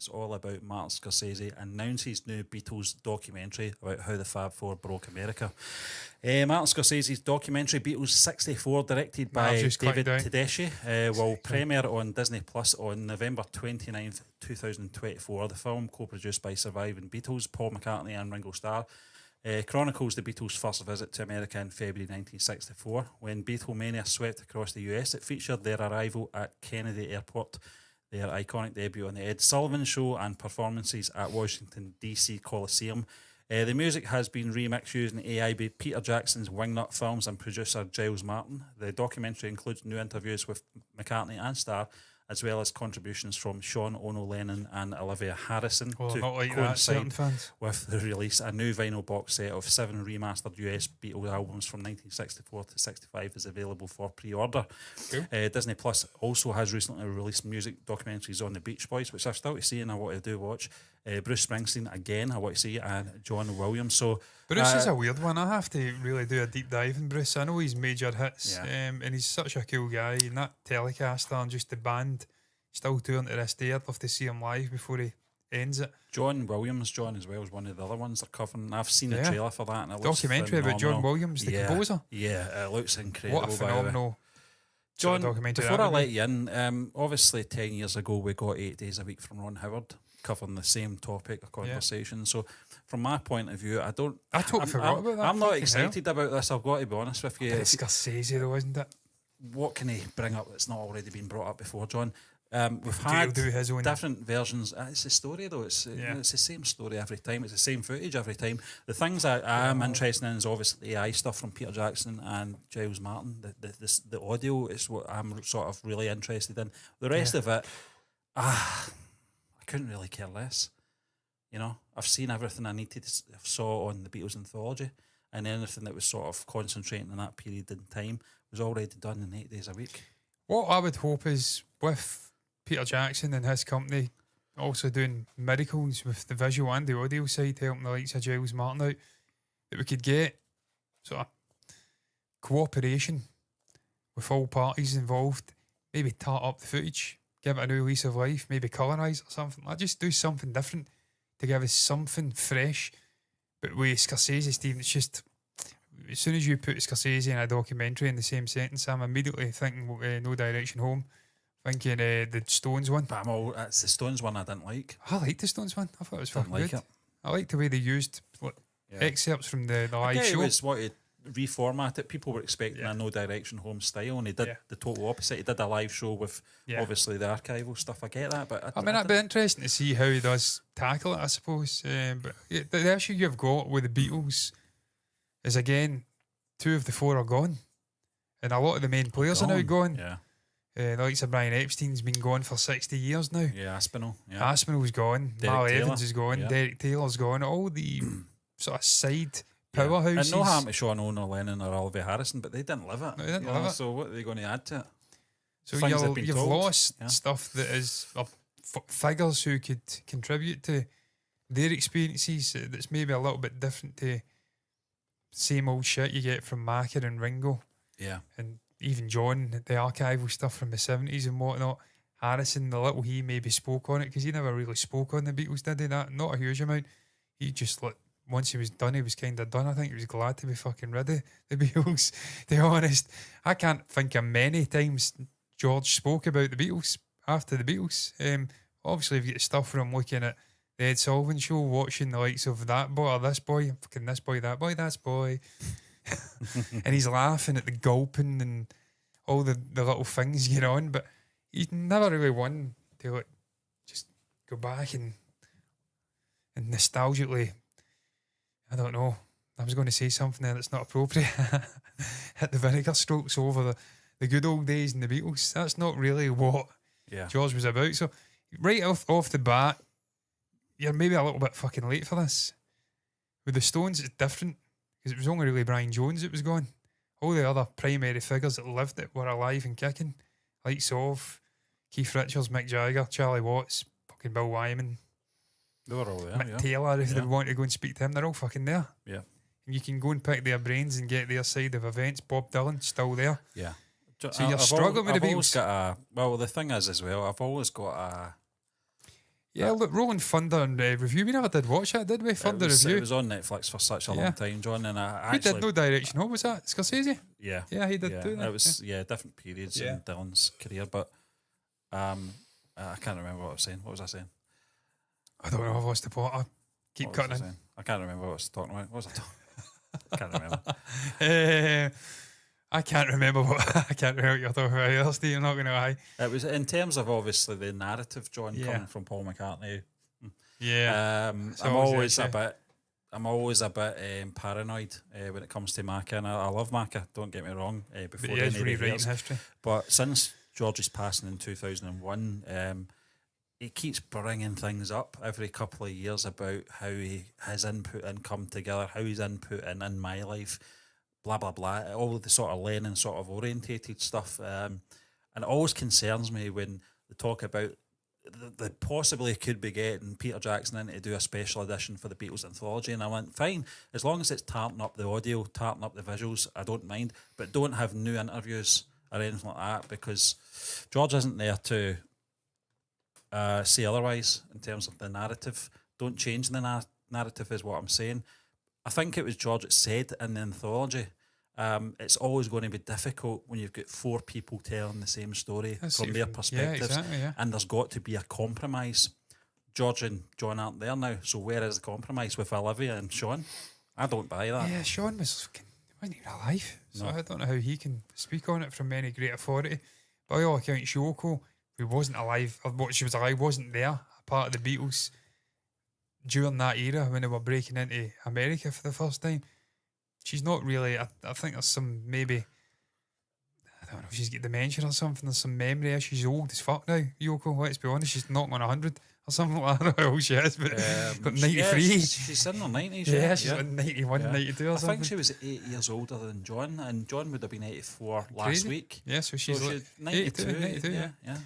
it's all about Martin Scorsese announces new Beatles documentary about how the Fab Four broke America. Martin Scorsese's documentary Beatles 64, directed by David Tedeschi, will premiere on Disney Plus on November 29th, 2024. The film, co-produced by surviving Beatles, Paul McCartney and Ringo Starr, chronicles the Beatles' first visit to America in February 1964. When Beatlemania swept across the US, it featured their arrival at Kennedy Airport, their iconic debut on the Ed Sullivan Show, and performances at Washington DC Coliseum. The music has been remixed using AI by Peter Jackson's Wingnut Films and producer Giles Martin. The documentary includes new interviews with McCartney and Starr, as well as contributions from Sean Ono Lennon and Olivia Harrison to coincide with the release. A new vinyl box set of 7 remastered US Beatles albums from 1964 to 65 is available for pre-order. Cool. Disney Plus also has recently released music documentaries on the Beach Boys, which I've still to see and I want to do watch. Bruce Springsteen again, I want to see, and John Williams. So Bruce is a weird one. I have to really do a deep dive in Bruce. I know he's major hits, and he's such a cool guy. And that Telecaster and just the band still touring to this day. I'd love to see him live before he ends it. John Williams, as well, is one of the other ones they're covering. I've seen the trailer for that, and it looks documentary phenomenal. about John Williams, the composer. Yeah, it looks incredible. What a phenomenal John, documentary. Before I let you in, obviously 10 years ago we got 8 Days a Week from Ron Howard, covering the same topic of conversation. So from my point of view, I totally forgot about that. I'm not excited about this, I've got to be honest with you. It's Scorsese though, isn't it? What can he bring up that's not already been brought up before, John? We've had different versions. It's a story though. It's the same story every time. It's the same footage every time. The things I am interested in is obviously the AI stuff from Peter Jackson and Giles Martin. The audio is what I'm sort of really interested in. The rest of it, I couldn't really care less. You know, I've seen everything I needed. I saw on the Beatles anthology, and anything that was sort of concentrating on that period in time was already done in 8 days a week. What I would hope is with Peter Jackson and his company also doing miracles with the visual and the audio side, helping the likes of Giles Martin out, that we could get sort of cooperation with all parties involved, maybe tart up the footage, give it a new lease of life, maybe colorise or something. Like, just do something different to give us something fresh. But with Scorsese, Stephen, it's just, as soon as you put Scorsese in a documentary in the same sentence, I'm immediately thinking No Direction Home, thinking the Stones one. But it's the Stones one I didn't like. I liked the Stones one. I thought it was fucking like good. It. I liked the way they used excerpts from the live show. It was what it reformat it. People were expecting a No Direction Home style, and he did the total opposite. He did a live show with obviously the archival stuff. I get that, but I mean, it'd be interesting to see how he does tackle it, I suppose. But the issue you've got with the Beatles is, again, 2 of the 4 are gone, and a lot of the main players are now gone. Yeah. The likes of Brian Epstein's been gone for 60 years now. Yeah, Aspinall. Yeah. Aspinall's gone. Mal Evans is gone. Derek Taylor's gone. All the sort of side powerhouses. And no harm to Sean Ono Lennon or Olivia Harrison, but they didn't live it. No, they didn't live it. So what are they going to add to it? So you've lost stuff that is figures who could contribute to their experiences that's maybe a little bit different to same old shit you get from Macca and Ringo. Yeah. And even John, the archival stuff from the 70s and whatnot. Harrison, the little he maybe spoke on it, because he never really spoke on the Beatles, did he? Not a huge amount. He just, once he was done, he was kind of done. I think he was glad to be fucking rid of the Beatles, to be honest. I can't think of many times George spoke about the Beatles after the Beatles. Obviously, if you get stuff from looking at the Ed Sullivan Show, watching the likes of that boy or this boy, fucking this boy, that boy, that's boy. And he's laughing at the gulping and all the little things going on, but he's never really one to just go back and nostalgically, I don't know, I was going to say something there that's not appropriate, hit the vinegar strokes over the good old days in the Beatles. That's not really what George was about. So right off the bat, you're maybe a little bit fucking late for this. With the Stones, it's different, because it was only really Brian Jones that was gone. All the other primary figures that lived it were alive and kicking. Likes of Keith Richards, Mick Jagger, Charlie Watts, fucking Bill Wyman. They were all there. Mick Taylor, if they want to go and speak to him, they're all fucking there. Yeah. And you can go and pick their brains and get their side of events. Bob Dylan, still there. Yeah. So you're struggling with the Beatles. The thing is as well, I've always got Yeah, look, Rolling Thunder and Review. We never did watch that, did we? Thunder Review. It was on Netflix for such a long time, John. And I we actually did No Direction Home. Was that Scorsese? Yeah, he did do that. It was different periods in Dylan's career, but I can't remember what I was saying. What was I saying? I don't know. I've lost the plot. I keep cutting in. I can't remember what I was talking about. What was I talking? I can't remember. I can't remember what you're talking about either, Steve. I'm not going to lie. It was in terms of obviously the narrative, John, coming from Paul McCartney. Yeah, I'm always a bit paranoid when it comes to Macca, and I love Macca. Don't get me wrong. Before he is rewriting history, but since George's passing in 2001, he keeps bringing things up every couple of years about how his input and come together, how his input in my life. Blah blah blah, all the sort of Lennon sort of orientated stuff, and it always concerns me when they talk about the possibly could be getting Peter Jackson in to do a special edition for the Beatles anthology, and I went, fine, as long as it's tarting up the audio, tarting up the visuals, I don't mind, but don't have new interviews or anything like that, because George isn't there to say otherwise in terms of the narrative. Don't change the narrative is what I'm saying. I think it was George that said in the anthology, it's always going to be difficult when you've got four people telling the same story from their perspectives, and there's got to be a compromise. George and John aren't there now, so where is the compromise with Olivia and Sean? I don't buy that. Yeah, Sean wasn't even alive, so I don't know how he can speak on it from any great authority. By all accounts, Yoko, who wasn't alive, or what she was alive, wasn't there, a part of the Beatles during that era when they were breaking into America for the first time. She's not really, I think there's some, maybe, I don't know, she's got dementia or something, there's some memory issues. She's old as fuck now, Yoko, let's be honest, she's knocking on 100 or something like that. I don't know how old she is, but 93. Yeah, she's in her 90s. Yeah, she's like 91, 92 or something. I think she was 8 years older than John, and John would have been 84 last week. Yeah, so she's like 92, yeah.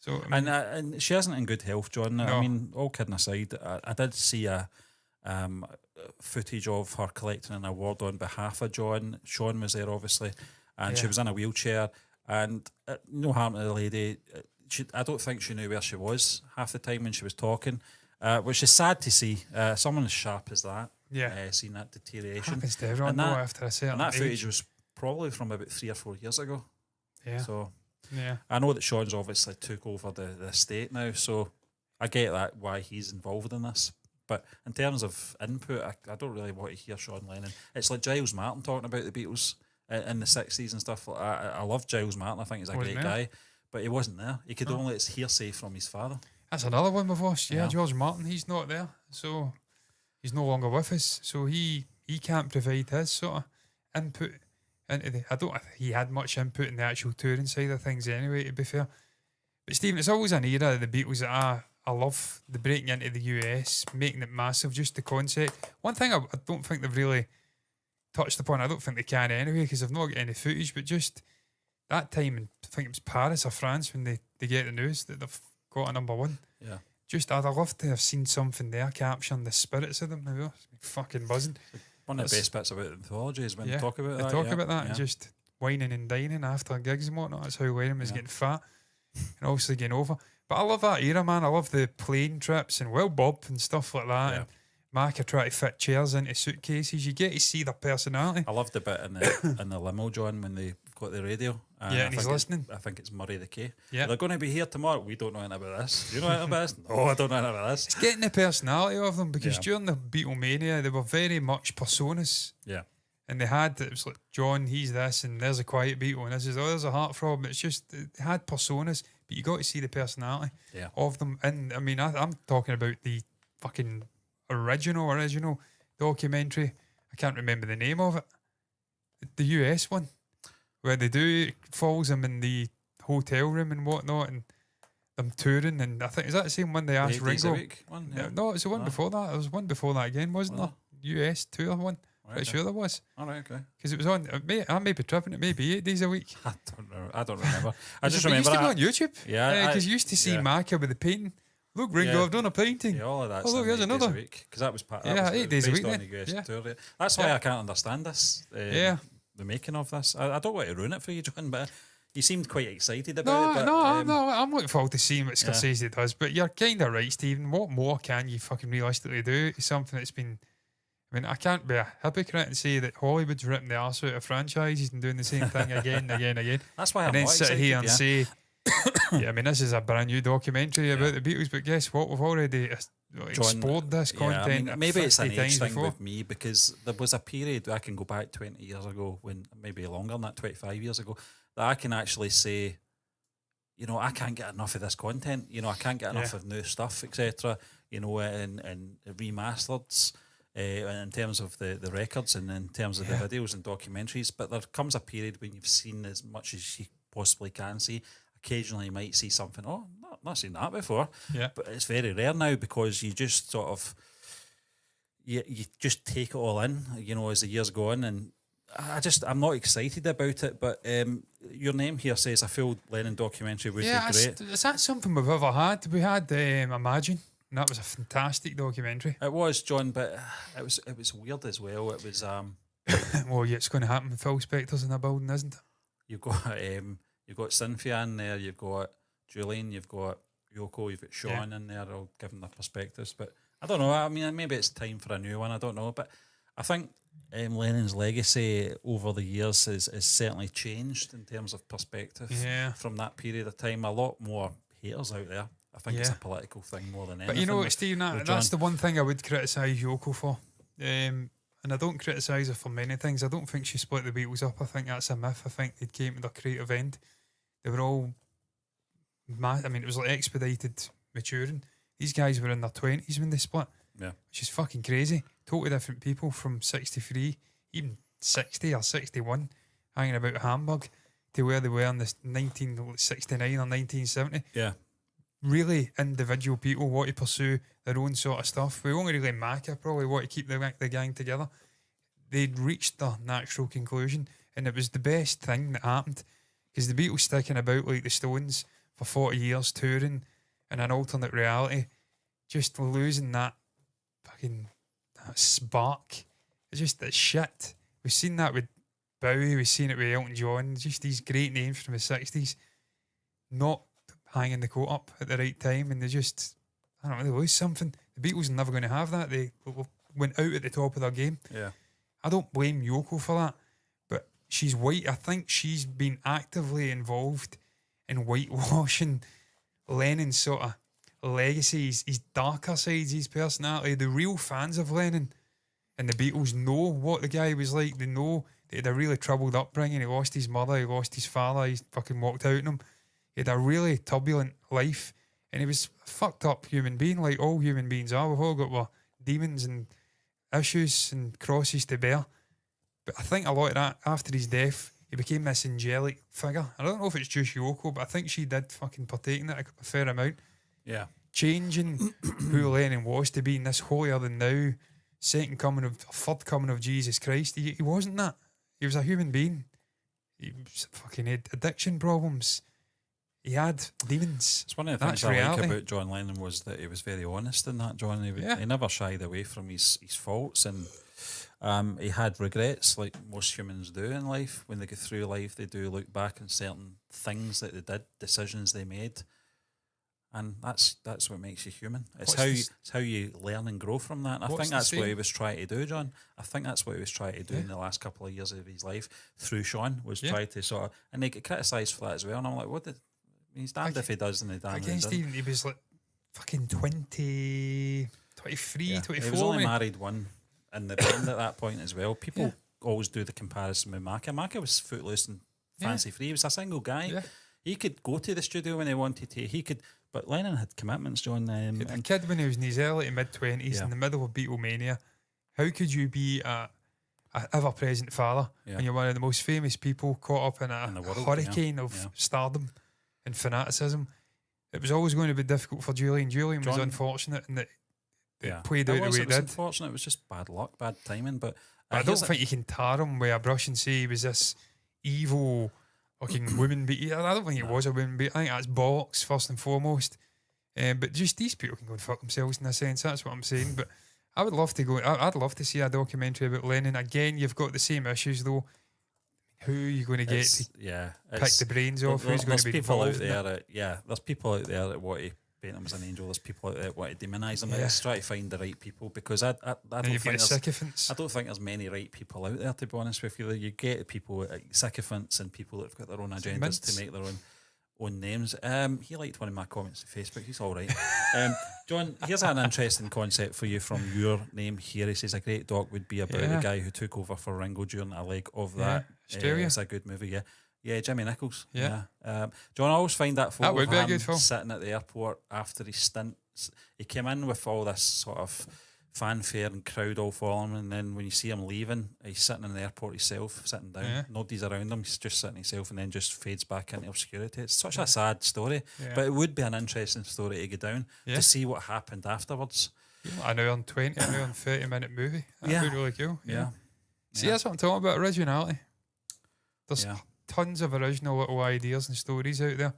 So, I mean, and she isn't in good health, John. No. I mean, all kidding aside, I did see a footage of her collecting an award on behalf of John. Sean was there, obviously, and she was in a wheelchair. And no harm to the lady. I don't think she knew where she was half the time when she was talking, which is sad to see. Someone as sharp as that, seeing that deterioration. Happens to everyone, after a certain and that age. footage was probably from about 3 or 4 years ago. Yeah. So. Yeah, I know that Sean's obviously took over the estate now, so I get that why he's involved in this. But in terms of input, I don't really want to hear Sean Lennon. It's like Giles Martin talking about the Beatles in the 60s and stuff like that. I love Giles Martin. I think he's a great guy, but he wasn't there. He could only, it's hearsay from his father. That's another one we've lost. Yeah, George Martin, he's not there, so he's no longer with us. So he can't provide his sort of input into the. I don't think he had much input in the actual touring side of things anyway, to be fair. But Stephen, it's always an era of the Beatles that I love, the breaking into the US, making it massive, just the concept. One thing I don't think they've really touched upon, I don't think they can anyway, because they've not got any footage, but just that time, in, I think it was Paris or France, when they get the news that they've got a number one. Yeah. Just, I'd love to have seen something there capturing the spirits of them. It's fucking buzzing. One of the best bits about the anthology is when they talk about that. They talk about that and just whining and dining after gigs and whatnot. That's how Lennon was getting fat and obviously getting over. But I love that era, man. I love the plane trips and Will Bob and stuff like that. Yeah. And Macca trying to fit chairs into suitcases. You get to see their personality. I love the bit in the limo, John, when they've got the radio. And he's listening. I think it's Murray the K. Yeah. They're going to be here tomorrow. We don't know anything about this. Do you know anything about this? No, I don't know anything about this. It's getting the personality of them, because during the Beatlemania, they were very much personas. Yeah. And they had, it was like, John, he's this, and there's a quiet Beatle, and this is, there's a heartthrob. It's just, they had personas, but you got to see the personality of them. And I mean, I'm talking about the fucking original documentary. I can't remember the name of it. The US one, where they do, it follows them in the hotel room and whatnot, and them touring. And I think, is that the same one they asked Ringo? One, No, it's the one before that. There was one before that again, wasn't there? US tour one. Pretty sure there was. All right, okay. Because it was on. I may be tripping. It may be 8 days a week. I don't know. I don't remember. I just It remember used to be on YouTube. Yeah, because you used to see Macca with the painting. Look, Ringo, I've done a painting. Yeah, all of that. Oh, look, here's another. Because that was part. Yeah, 8 days a week. On the US tour. That's why I can't understand this. The making of this. I don't want to ruin it for you, John, but You seemed quite excited about it. But, no, I'm looking forward to seeing what Scorsese does. But you're kind of right, Stephen. What more can you fucking realistically do? It's something that's been. I mean, I can't be a hypocrite and say that Hollywood's ripping the arse out of franchises and doing the same thing again. That's why and I'm then not sit excited, here and say, yeah, I mean, this is a brand new documentary about the Beatles, but guess what? We've already explored this content. I mean, maybe it's an 50 age times thing before. with me because there was a period I can go back 20 years ago, when maybe longer than that, 25 years ago, that I can actually say, you know, I can't get enough of this content. You know, I can't get enough of new stuff, etc. You know, and remastered. In terms of the records and in terms of the videos and documentaries, but there comes a period when you've seen as much as you possibly can see. Occasionally you might see something, not seen that before, but it's very rare now because you just sort of you just take it all in, you know, as the years go on, and I'm not excited about it, but your name here says a full Lennon documentary would be great. Is that something we've ever had? We had Imagine. And that was a fantastic documentary. It was, John, but it was weird as well. It was well, yeah, it's going to happen when Phil Spector's in a building, isn't it? You've got Cynthia in there, you've got Julian, you've got Yoko, you've got Sean in there, all giving their perspectives. But I don't know. I mean, maybe it's time for a new one. I don't know, but I think Lennon's legacy over the years is certainly changed in terms of perspective from that period of time. A lot more haters out there. I think it's a political thing more than anything. But you know what, Steve, that's the one thing I would criticise Yoko for. And I don't criticise her for many things. I don't think she split the Beatles up. I think that's a myth. I think they came to their creative end. They were all mad. I mean, it was like expedited maturing. These guys were in their 20s when they split. Yeah. Which is fucking crazy. Totally different people from 63, even 60 or 61, hanging about Hamburg, to where they were in this 1969 or 1970. Yeah. Really individual people want to pursue their own sort of stuff. We only really Macca probably want to keep the gang together. They'd reached their natural conclusion, and it was the best thing that happened, because the Beatles sticking about like the Stones for 40 years, touring in an alternate reality, just losing that fucking that spark. It's just that shit. We've seen that with Bowie, we've seen it with Elton John, just these great names from the 60s not hanging the coat up at the right time, and they just, I don't know, they lose something. The Beatles are never going to have that. They went out at the top of their game. Yeah. I don't blame Yoko for that, but she's white. I think she's been actively involved in whitewashing Lennon's sort of legacy, his darker sides, his personality. The real fans of Lennon and the Beatles know what the guy was like. They know that he had a really troubled upbringing. He lost his mother, he lost his father, he fucking walked out on him. He had a really turbulent life, and he was a fucked up human being, like all human beings are. We've all got demons and issues and crosses to bear. But I think a lot of that, after his death, he became this angelic figure. I don't know if it's just Yoko, but I think she did fucking partake in it a fair amount. Yeah. Changing who Lennon was to being this holier than thou, third coming of Jesus Christ. He wasn't that. He was a human being. He fucking had addiction problems. He had demons. It's one of the things I like about John Lennon was that he was very honest in that, John. He never shied away from his faults, and he had regrets like most humans do in life. When they go through life, they do look back on certain things that they did, decisions they made, and that's what makes you human. It's how you learn and grow from that. And I think that's what he was trying to do, John. I think that's what he was trying to do in the last couple of years of his life through Sean, was try to sort of, and they get criticised for that as well. And I'm like, he's damned if he does and he damned if he doesn't. Stephen, he was like fucking 20, 23, 24. He was only married one in the band at that point as well. People always do the comparison with Macca. Macca was footloose and fancy free. He was a single guy. Yeah. He could go to the studio when he wanted to. But Lennon had commitments, John. He had a kid when he was in his early to mid-20s in the middle of Beatlemania. How could you be a ever-present father when you're one of the most famous people caught up in a hurricane of stardom and fanaticism? It was always going to be difficult for Julian. Julian was unfortunate in that it played out the way it did. It was unfortunate. It was just bad luck, bad timing. But I don't think you can tar him with a brush and say he was this evil fucking woman beater. I don't think it was a woman beater. I think that's bollocks first and foremost. But just these people can go and fuck themselves in a sense. That's what I'm saying. But I would love to go. I'd love to see a documentary about Lennon again. You've got the same issues though. who are you going to get to pick the brains off? Who's going to be people out involved in there? There's people out there that want to paint him as an angel. There's people out there that want to demonise him. Let's try to find the right people, because I don't think there's many right people out there, to be honest with you. You get people sycophants and people that've got their own agendas to make their own names. He liked one of my comments on Facebook. He's all right. John, here's an interesting concept for you from your name here. He says a great doc would be about the guy who took over for Ringo during a leg of that. It's a good movie, yeah, Jimmy Nichols. Yeah. John, I always find that photo of him sitting at the airport after his stint. He came in with all this sort of fanfare and crowd all following him, and then when you see him leaving, he's sitting in the airport himself, sitting down. Nobody's around him. He's just sitting himself, and then just fades back into obscurity. It's such a sad story, but it would be an interesting story to go down to see what happened afterwards. An hour and 20, an hour and 30-minute movie. That'd be really cool. See, that's what I'm talking about, originality. There's tons of original little ideas and stories out there.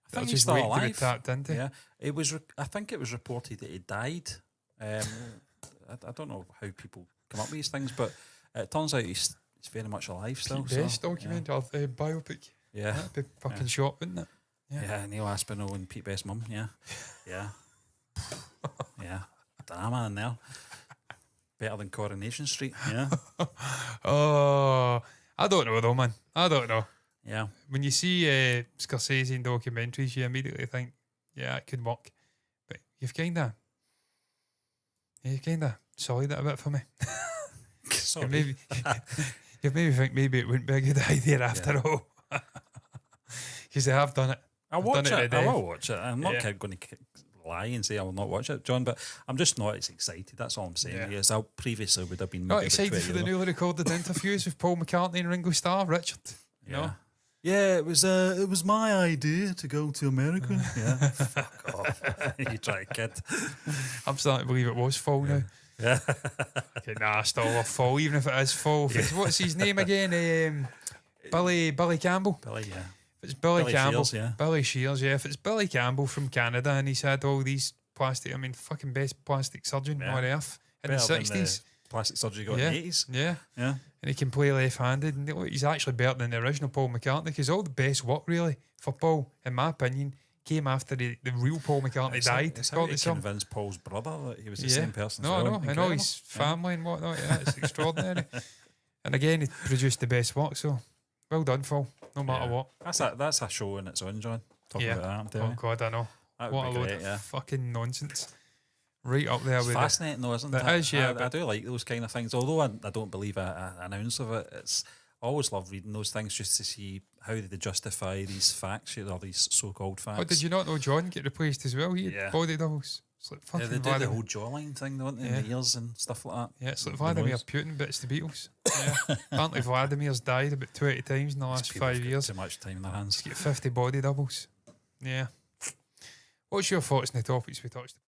I think he's still waiting alive. to be tapped into. Yeah, it was. I think it was reported that he died. I don't know how people come up with these things, but it turns out he's very much alive still. Pete Best documentary, biopic. Yeah, that'd be fucking shot, wouldn't it? Yeah, Neil Aspinall and Pete Best's mum. Yeah. Drama in there. Better than Coronation Street. Yeah. Oh, I don't know though, man. I don't know. Yeah. When you see Scorsese in documentaries, you immediately think, it could work. But you've kind of solid it a bit for me. Sorry. You maybe think maybe it wouldn't be a good idea after all. Because they have done it. I will watch it. I'm not going to lie and say I will not watch it, John, but I'm just not as excited. That's all I'm saying. Yes, I previously would have been not excited for the newly recorded interviews with Paul McCartney and Ringo Starr, Richard. No? Yeah, it was my idea to go to America. Yeah, fuck off. You try to kid. I'm starting to believe it was Fall now. Yeah. Okay, still a Fall, even if it is Fall. What's his name again? Billy Campbell. Billy, yeah. If it's Billy Campbell, Shears, Billy Shears, yeah. If it's Billy Campbell from Canada and he's had all these fucking best plastic surgeon on earth in the 60s. Plastic surgery got in the 80s. Yeah. And he can play left-handed, and he's actually better than the original Paul McCartney, because all the best work, really, for Paul, in my opinion, came after the real Paul McCartney died. It's how he convinced Paul's brother that he was the same person. No, I know. And all his family and whatnot. Yeah, it's extraordinary. And again, he produced the best work, so well done, Paul, no matter what. That's a show in its own, John. Talk about that. Oh, God, I know. What a load of fucking nonsense. Right up there with it. It's fascinating though, isn't it? It is, yeah. I do like those kind of things. Although I don't believe an ounce of it. I always love reading those things just to see how they justify these facts, or these so-called facts. Oh, did you not know John get replaced as well? He had body doubles. It's like fucking they do the whole jawline thing, don't they? The ears and stuff like that. Yeah, it's like Vladimir Putin bits the Beatles. Yeah. Apparently Vladimir's died about 20 times in the last 5 years. Too much time in their hands. He's got 50 body doubles. Yeah. What's your thoughts on the topics we touched